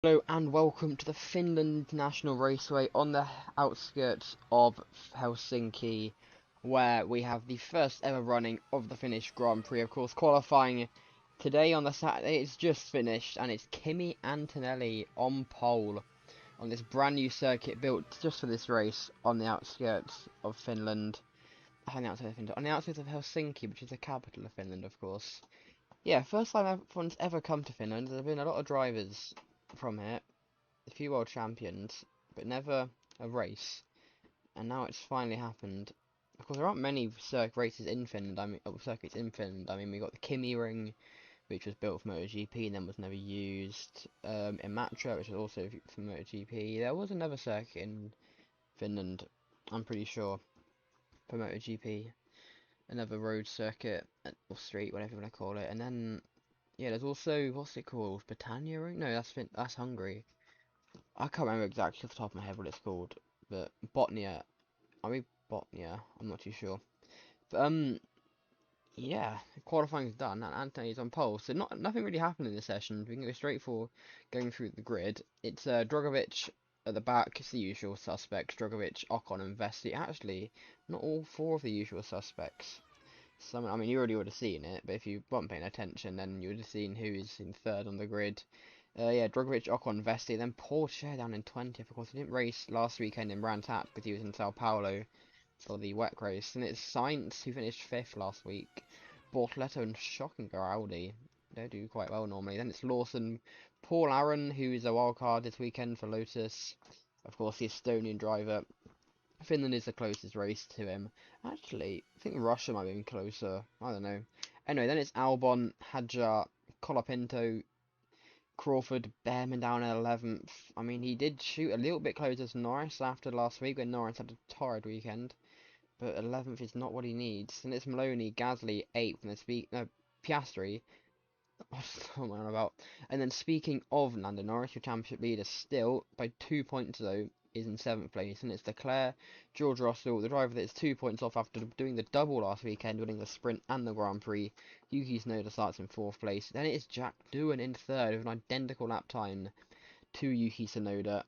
Hello and welcome to the Finland National Raceway on the outskirts of Helsinki, where we have the first ever running of the Finnish Grand Prix. Of course, qualifying today on the Saturday is just finished, and it's Kimi Antonelli on pole on this brand new circuit built just for this race on the outskirts of Finland. On the outskirts of Helsinki, which is the capital of Finland, of course. Yeah, first time anyone's ever come to Finland. There have been a lot of drivers from here, a few world champions, but never a race. And now it's finally happened. Of course, there aren't many races in Finland. Circuits in Finland. I mean, we got the Kimi Ring, which was built for MotoGP and then was never used. Imatra, which was also for MotoGP. There was another circuit in Finland, I'm pretty sure, for MotoGP. Another road circuit, or street, whatever you want to call it. And then, yeah, there's also, what's it called? Britannia Ring? No, that's Hungary. I can't remember exactly off the top of my head what it's called, but Botnia. I mean Botnia. I'm not too sure. But yeah, qualifying's done, and Anthony's on pole. So nothing really happened in this session. We can go straight for going through the grid. It's Drogovic at the back. It's the usual suspects: Drogovic, Ocon, and Vesti. Actually, not all four of the usual suspects. Some, I mean, you already would have seen it, but if you weren't paying attention, then you would have seen who is in third on the grid. Yeah, Drogovic, Ocon, Vesti, then Porsche down in 20th. Of course, he didn't race last weekend in Rantat because he was in Sao Paulo for the wet race. And it's Sainz who finished 5th last week. Bortoleto and shocking Audi. They do quite well normally. Then it's Lawson, Paul Aaron, who is a wild card this weekend for Lotus. Of course, the Estonian driver. Finland is the closest race to him. Actually, I think Russia might be even closer. I don't know. Anyway, then it's Albon, Hadjar, Colapinto, Crawford, Behrman down at 11th. I mean, he did shoot a little bit closer to Norris after last week when Norris had a torrid weekend. But 11th is not what he needs. And it's Maloney, Gasly, 8th, and no, Piastri. What am I on about? And then speaking of Lando Norris, your championship leader still, by 2 points though, is in 7th place. And it's Leclerc, George Russell, the driver that is 2 points off after doing the double last weekend, winning the sprint and the Grand Prix. Yuki Tsunoda starts in 4th place. Then it is Jack Doohan in 3rd with an identical lap time to Yuki Tsunoda.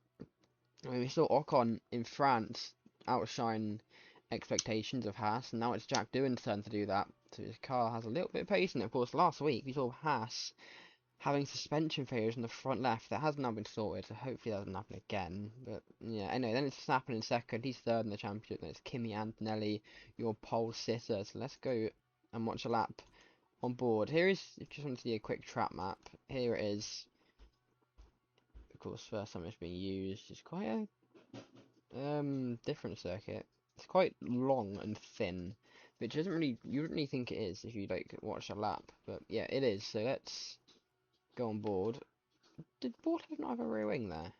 I mean, we saw Ocon in France outshine expectations of Haas, and now it's Jack Doohan's turn to do that. So his car has a little bit of pace, and of course last week we saw Haas having suspension failures in the front left. That has now been sorted, so hopefully that doesn't happen again. But yeah, anyway, then it's Verstappen in 2nd, he's 3rd in the championship, then it's Kimi Antonelli, your pole sitter. So let's go and watch a lap on board. Here is, if you just want to see a quick track map, here it is. Of course, first time it's being used. It's quite a different circuit. It's quite long and thin, which isn't really, you wouldn't really think it is if you like watch a lap, but yeah, it is. So let's go on board. Did Bortles not have a rear wing there?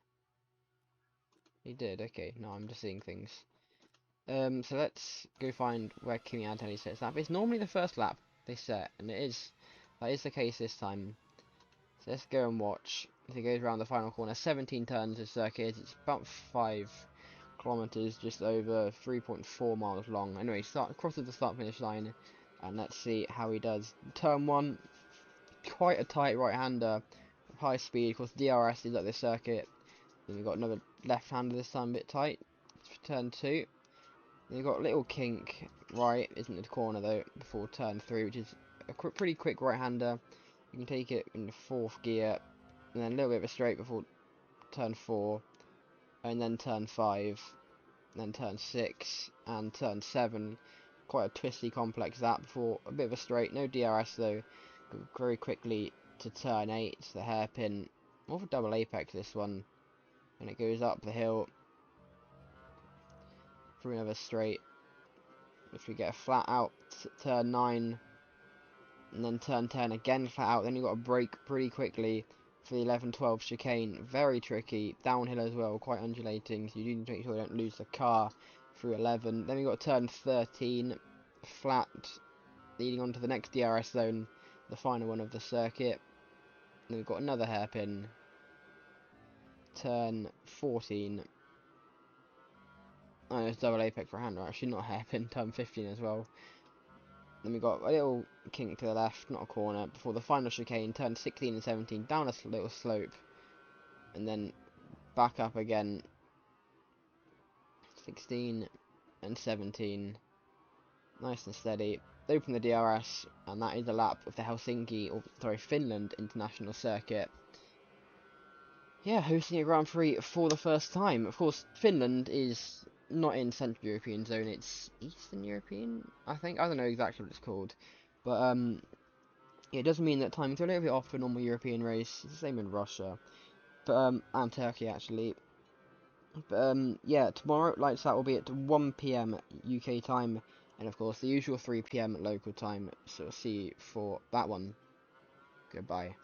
He did. Okay, no, I'm just seeing things. So let's go find where Kimi Antonelli sets that. But it's normally the first lap they set, and that is the case this time. So let's go and watch. If it goes around the final corner, 17 turns this circuit. It's about 5 kilometers, just over 3.4 miles long. Anyway, crosses the start finish line, and let's see how he does. Turn 1, quite a tight right-hander, high speed. Of course, DRS is at this circuit. Then we've got another left-hander this time, a bit tight. Turn 2. Then you've got a little kink right, isn't the corner though, before turn 3, which is a pretty quick right-hander. You can take it in the 4th gear, and then a little bit of a straight before turn 4, and then turn 5, then turn 6, and turn 7. Quite a twisty, complex that before a bit of a straight, no DRS though. Go very quickly to turn 8, the hairpin, more of a double apex this one, and it goes up the hill through another straight, which we get a flat out turn 9, and then turn 10 again flat out. Then you've got to brake pretty quickly for the 11-12 chicane, very tricky, downhill as well, quite undulating, so you do need to make sure you don't lose the car through 11. Then we've got turn 13, flat, leading on to the next DRS zone, the final one of the circuit. Then we've got another hairpin, turn 14. Oh, it's double apex for a hander, actually, not a hairpin, turn 15 as well. Then we've got a little kink to the left, not a corner, before the final chicane, turn 16 and 17, down a little slope. and then back up again. 16 and 17. Nice and steady. Open the DRS, and that is a lap of the Finland International Circuit. Yeah, hosting a Grand Prix for the first time. Of course, Finland is not in Central European zone, it's Eastern European, I think. I don't know exactly what it's called. But, it does mean that timings are a little bit off for a normal European race. It's the same in Russia. But, and Turkey, actually. But, yeah, tomorrow, lights out will be at 1 PM UK time. And, of course, the usual 3 PM local time. So, we'll see you for that one. Goodbye.